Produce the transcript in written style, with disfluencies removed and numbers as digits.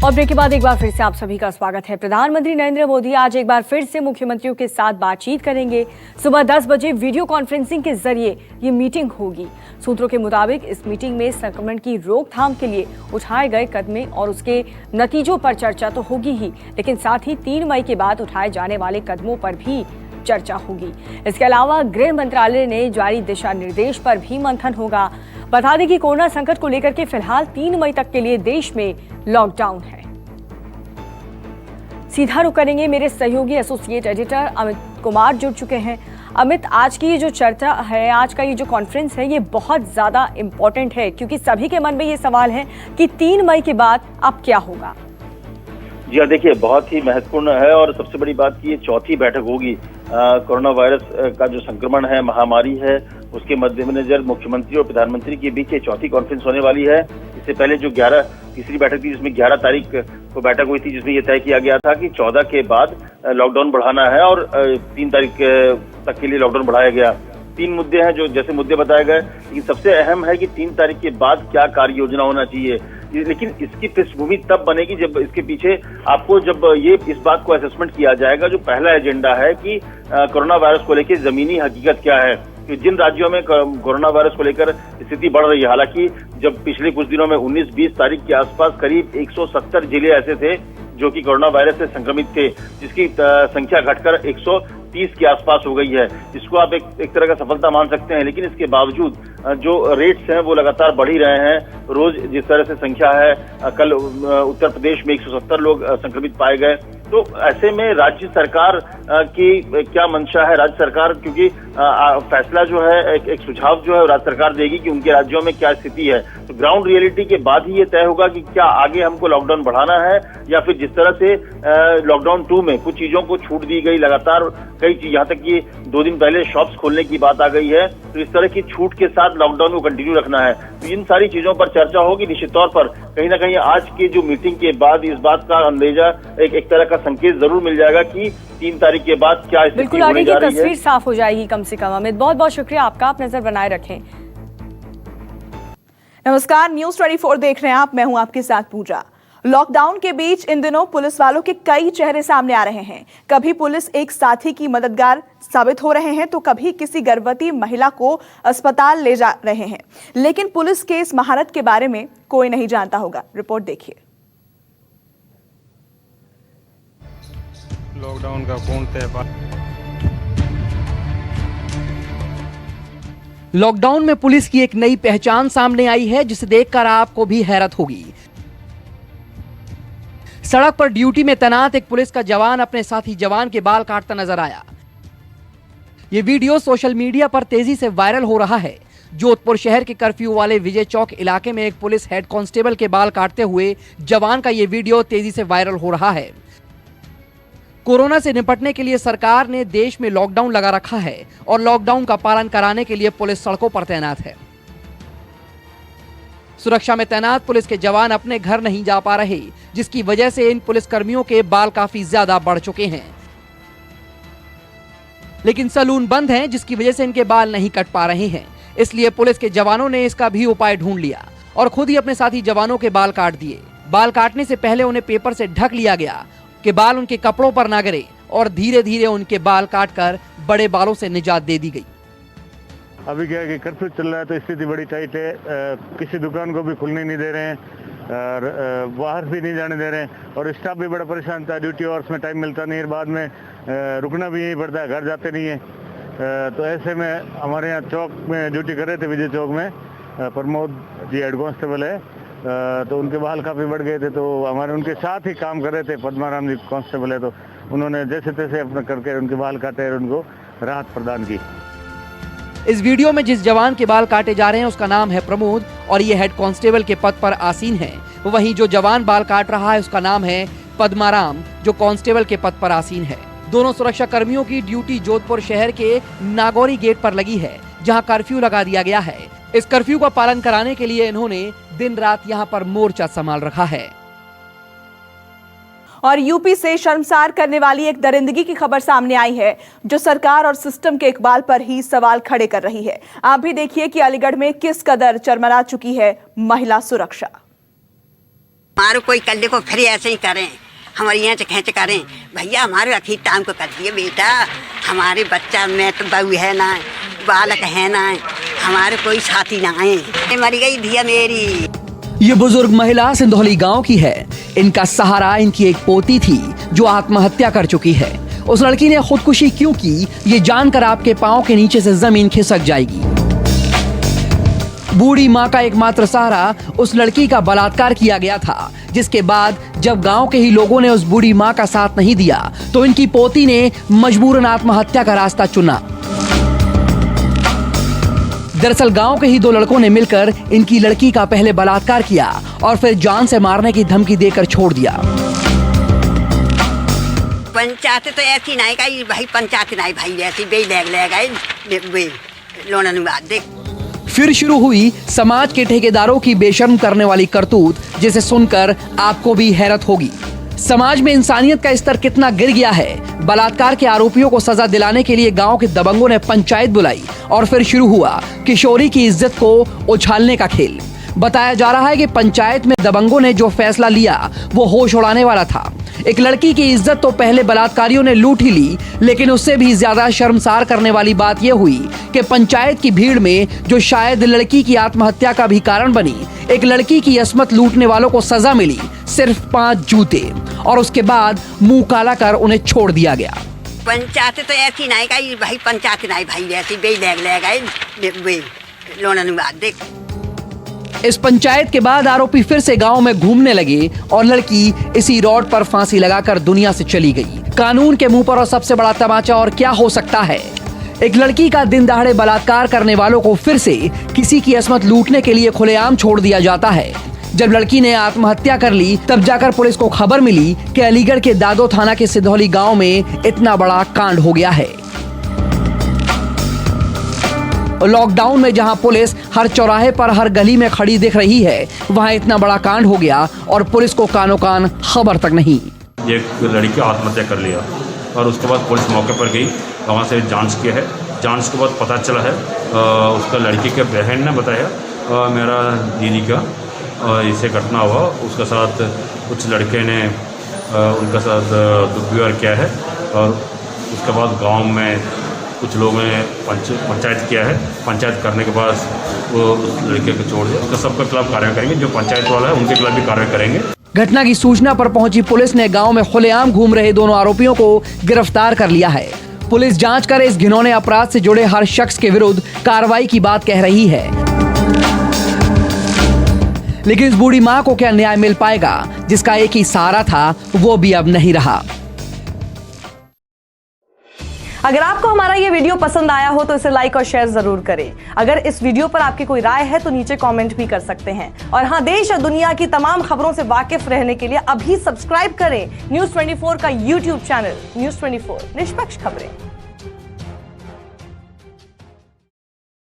और ब्रेक के बाद एक बार फिर से आप सभी का स्वागत है। प्रधानमंत्री नरेंद्र मोदी आज एक बार फिर से मुख्यमंत्रियों के साथ बातचीत करेंगे। सुबह 10 बजे वीडियो कॉन्फ्रेंसिंग के जरिए ये मीटिंग होगी। सूत्रों के मुताबिक इस मीटिंग में संक्रमण की रोकथाम के लिए उठाए गए कदमों और उसके नतीजों पर चर्चा तो होगी ही, लेकिन साथ ही 3 मई के बाद उठाए जाने वाले कदमों पर भी चर्चा होगी। इसके अलावा गृह मंत्रालय ने जारी दिशा निर्देश पर भी मंथन होगा। बता दें कि कोरोना संकट को लेकर के फिलहाल 3 मई तक के लिए देश में लॉकडाउन है। सीधा रुख करेंगे, मेरे सहयोगी एसोसिएट एडिटर अमित कुमार जुड़ चुके हैं। अमित, आज की ये जो चर्चा है, आज का ये जो कॉन्फ्रेंस है, ये बहुत ज्यादा इंपॉर्टेंट है क्योंकि सभी के मन में ये सवाल है कि 3 मई के बाद अब क्या होगा। जी हाँ, देखिए बहुत ही महत्वपूर्ण है और सबसे बड़ी बात की ये चौथी बैठक होगी। कोरोना वायरस का जो संक्रमण है, महामारी है, उसके मद्देनजर मुख्यमंत्री और प्रधानमंत्री के बीच ये चौथी कॉन्फ्रेंस होने वाली है। इससे पहले जो तीसरी बैठक थी जिसमें 11 तारीख को बैठक हुई थी, जिसमें यह तय किया गया था कि 14 के बाद लॉकडाउन बढ़ाना है और 3 तारीख तक के लिए लॉकडाउन बढ़ाया गया। 3 मुद्दे हैं जो जैसे मुद्दे बताए गए, लेकिन सबसे अहम है कि 3 तारीख के बाद क्या कार्य योजना होना चाहिए। लेकिन इसकी पृष्ठभूमि तब बनेगी जब इसके पीछे आपको जब ये इस बात को असेसमेंट किया जाएगा। जो पहला एजेंडा है कि कोरोना वायरस को लेकर जमीनी हकीकत क्या है, कि जिन राज्यों में कोरोना वायरस को लेकर स्थिति बढ़ रही है। हालांकि जब पिछले कुछ दिनों में 19-20 तारीख के आसपास करीब 170 जिले ऐसे थे जो कि कोरोना वायरस से संक्रमित थे, जिसकी संख्या घटकर 130 के आसपास हो गई है। इसको आप एक तरह का सफलता मान सकते हैं, लेकिन इसके बावजूद जो रेट्स हैं वो लगातार बढ़ ही रहे हैं। रोज जिस तरह से संख्या है, कल उत्तर प्रदेश में 170 लोग संक्रमित पाए गए। तो ऐसे में राज्य सरकार की क्या मंशा है, राज्य सरकार, क्योंकि फैसला जो है एक सुझाव जो है राज्य सरकार देगी कि उनके राज्यों में क्या स्थिति है। तो ग्राउंड रियलिटी के बाद ही ये तय होगा कि क्या आगे हमको लॉकडाउन बढ़ाना है या फिर जिस तरह से लॉकडाउन 2 में कुछ चीजों को छूट दी गई, लगातार कई चीज, यहाँ तक कि 2 दिन पहले शॉप्स खोलने की बात आ गई है, तो इस तरह की छूट के साथ लॉकडाउन को कंटिन्यू रखना है। तो इन सारी चीजों पर चर्चा होगी। निश्चित तौर पर कहीं ना कहीं आज की जो मीटिंग के बाद इस बात का अंदेजा, एक तरह का संकेत जरूर मिल जाएगा कि 3 तारीख के बाद क्या स्थिति बिल्कुल आगे की तस्वीर साफ हो जाएगी कम से कम। अमित, बहुत बहुत शुक्रिया आपका, आप नजर बनाए रखें। नमस्कार, न्यूज़ 24 देख रहे हैं आप, मैं हूं आपके साथ पूजा। लॉकडाउन के बीच इन दिनों पुलिस वालों के कई चेहरे सामने आ रहे हैं। कभी पुलिस एक साथी की मददगार साबित हो रहे हैं तो कभी किसी गर्भवती महिला को अस्पताल ले जा रहे हैं। लेकिन पुलिस के इस महारत के बारे में कोई नहीं जानता होगा। रिपोर्ट देखिए। लॉकडाउन का कौन तय? लॉकडाउन में पुलिस की एक नई पहचान सामने आई है, जिसे देखकर आपको भी हैरत होगी। सड़क पर ड्यूटी में तैनात एक पुलिस का जवान अपने साथी जवान के बाल काटता नजर आया। यह वीडियो सोशल मीडिया पर तेजी से वायरल हो रहा है। जोधपुर शहर के कर्फ्यू वाले विजय चौक इलाके में एक पुलिस हेड कांस्टेबल के बाल काटते हुए जवान का यह वीडियो तेजी से वायरल हो रहा है। कोरोना से निपटने के लिए सरकार ने देश में लॉकडाउन लगा रखा है और लॉकडाउन का पालन कराने के लिए पुलिस सड़कों पर तैनात है। सुरक्षा में तैनात पुलिस के जवान अपने घर नहीं जा पा रहे, जिसकी वजह से इन पुलिसकर्मियों के बाल काफी ज्यादा बढ़ चुके हैं। लेकिन सैलून बंद हैं, जिसकी वजह से इनके बाल नहीं कट पा रहे हैं। इसलिए पुलिस के जवानों ने इसका भी उपाय ढूंढ लिया और खुद ही अपने साथी जवानों के बाल काट दिए। बाल काटने से पहले उन्हें पेपर से ढक लिया गया कि बाल उनके कपड़ों पर ना गिरे और धीरे धीरे उनके बाल काटकर बड़े बालों से निजात दे दी गई। अभी क्या है कि कर्फ्यू चल रहा है तो स्थिति बड़ी टाइट है। किसी दुकान को भी खुलने नहीं दे रहे हैं और बाहर भी नहीं जाने दे रहे हैं और स्टाफ भी बड़ा परेशान था। ड्यूटी आवर्स में टाइम मिलता नहीं है, बाद में रुकना भी यहीं पड़ता है, घर जाते नहीं है। तो ऐसे में हमारे यहाँ चौक में ड्यूटी कर रहे थे, विजय चौक में प्रमोद जी हेड कांस्टेबल है, तो उनके बाल काफ़ी बढ़ गए थे। तो हमारे उनके साथ ही काम कर रहे थे, पद्माराम जी कांस्टेबल है, तो उन्होंने जैसे तैसे अपना करके उनके बाल काटे और उनको राहत प्रदान की। इस वीडियो में जिस जवान के बाल काटे जा रहे हैं उसका नाम है प्रमोद और ये हेड कांस्टेबल के पद पर आसीन है। वहीं जो जवान बाल काट रहा है उसका नाम है पद्माराम, जो कांस्टेबल के पद पर आसीन है। दोनों सुरक्षा कर्मियों की ड्यूटी जोधपुर शहर के नागौरी गेट पर लगी है, जहां कर्फ्यू लगा दिया गया है। इस कर्फ्यू का पालन कराने के लिए इन्होंने दिन रात यहां पर मोर्चा संभाल रखा है। और यूपी से शर्मसार करने वाली एक दरिंदगी की खबर सामने आई है, जो सरकार और सिस्टम के इकबाल पर ही सवाल खड़े कर रही है। आप भी देखिए कि अलीगढ़ में किस कदर चरमरा चुकी है महिला सुरक्षा। हमारे कोई कल्ले को फिर ऐसे ही करें, हमारे यहाँ से खेच करें, भैया हमारे अखीर टाइम को कर दिए बेटा, हमारे बच्चा में तो बहू है ना, बालक है ना, हमारे कोई साथी ना है, मरी गई धिया मेरी। ये बुजुर्ग महिला सिंधौली गांव की है। इनका सहारा इनकी एक पोती थी जो आत्महत्या कर चुकी है। उस लड़की ने खुदकुशी क्यों की, ये जानकर आपके पांव के नीचे से जमीन खिसक जाएगी। बूढ़ी माँ का एकमात्र सहारा उस लड़की का बलात्कार किया गया था, जिसके बाद जब गांव के ही लोगों ने उस बूढ़ी माँ का साथ नहीं दिया तो इनकी पोती ने मजबूरन आत्महत्या का रास्ता चुना। दरअसल गांव के ही दो लड़कों ने मिलकर इनकी लड़की का पहले बलात्कार किया और फिर जान से मारने की धमकी देकर छोड़ दिया। पंचायत तो ऐसी नहीं का भाई, पंचायत नहीं भाई, ऐसी बे ले गए लोन देख। फिर शुरू हुई समाज के ठेकेदारों की बेशर्म करने वाली करतूत, जिसे सुनकर आपको भी हैरत होगी। समाज में इंसानियत का स्तर कितना गिर गया है। बलात्कार के आरोपियों को सजा दिलाने के लिए गांव के दबंगों ने पंचायत बुलाई और फिर शुरू हुआ किशोरी की इज्जत को उछालने का खेल। बताया जा रहा है कि पंचायत में दबंगों ने जो फैसला लिया वो होश उड़ाने वाला था। एक लड़की की इज्जत तो पहले बलात्कारियों ने लूट ही ली, लेकिन उससे भी ज्यादा शर्मसार करने वाली बात यह हुई कि पंचायत की भीड़ में जो शायद लड़की की आत्महत्या का भी कारण बनी, एक लड़की की अस्मत लूटने वालों को सजा मिली सिर्फ 5 जूते, और उसके बाद मुंह काला कर उन्हें छोड़ दिया गया। पंचायत तो ऐसी नहीं का भाई, पंचायत नहीं भाई, ऐसी बे ले गए लोन देख। इस पंचायत के बाद आरोपी फिर से गांव में घूमने लगे और लड़की इसी रोड पर फांसी लगाकर दुनिया से चली गई। कानून के मुंह पर और सबसे बड़ा तमाचा और क्या हो सकता है। एक लड़की का दिन दहाड़े बलात्कार करने वालों को फिर से किसी की अस्मत लूटने के लिए खुलेआम छोड़ दिया जाता है। जब लड़की ने आत्महत्या कर ली तब जाकर पुलिस को खबर मिली कि अलीगढ़ के दादो थाना के सिधौली गांव में इतना बड़ा कांड हो गया है। लॉकडाउन में जहां पुलिस हर चौराहे पर हर गली में खड़ी दिख रही है, वहां इतना बड़ा कांड हो गया और पुलिस को कानो कान खबर तक नहीं। एक लड़की आत्महत्या कर लिया और उसके बाद पुलिस मौके पर गई, वहाँ से जांच किया है। जांच के बाद पता चला है उसका लड़की के बहन ने बताया मेरा दीदी का इसे घटना हुआ, उसके साथ कुछ लड़के ने उनका साथ दुर्व्यवहार किया है और उसके बाद गांव में कुछ लोगों ने पंचायत किया है। पंचायत करने के बाद वो उस लड़के को छोड़ दिया। उसका सबके खिलाफ कार्रवाई करेंगे, जो पंचायत वाला है उनके खिलाफ भी कार्रवाई करेंगे। घटना की सूचना पर पहुंची पुलिस ने गांव में खुलेआम घूम रहे दोनों आरोपियों को गिरफ्तार कर लिया है। पुलिस जांच कर इस घिनौने अपराध से जुड़े हर शख्स के विरुद्ध कार्रवाई की बात कह रही है। लेकिन इस बूढ़ी मां को क्या न्याय मिल पाएगा, जिसका एक ही सहारा था वो भी अब नहीं रहा। अगर आपको हमारा ये वीडियो पसंद आया हो तो इसे लाइक और शेयर जरूर करें। अगर इस वीडियो पर आपकी कोई राय है तो नीचे कमेंट भी कर सकते हैं। और हाँ, देश और दुनिया की तमाम खबरों से वाकिफ रहने के लिए अभी सब्सक्राइब करें न्यूज़ 24 का YouTube चैनल। न्यूज़ 24, निष्पक्ष खबरें।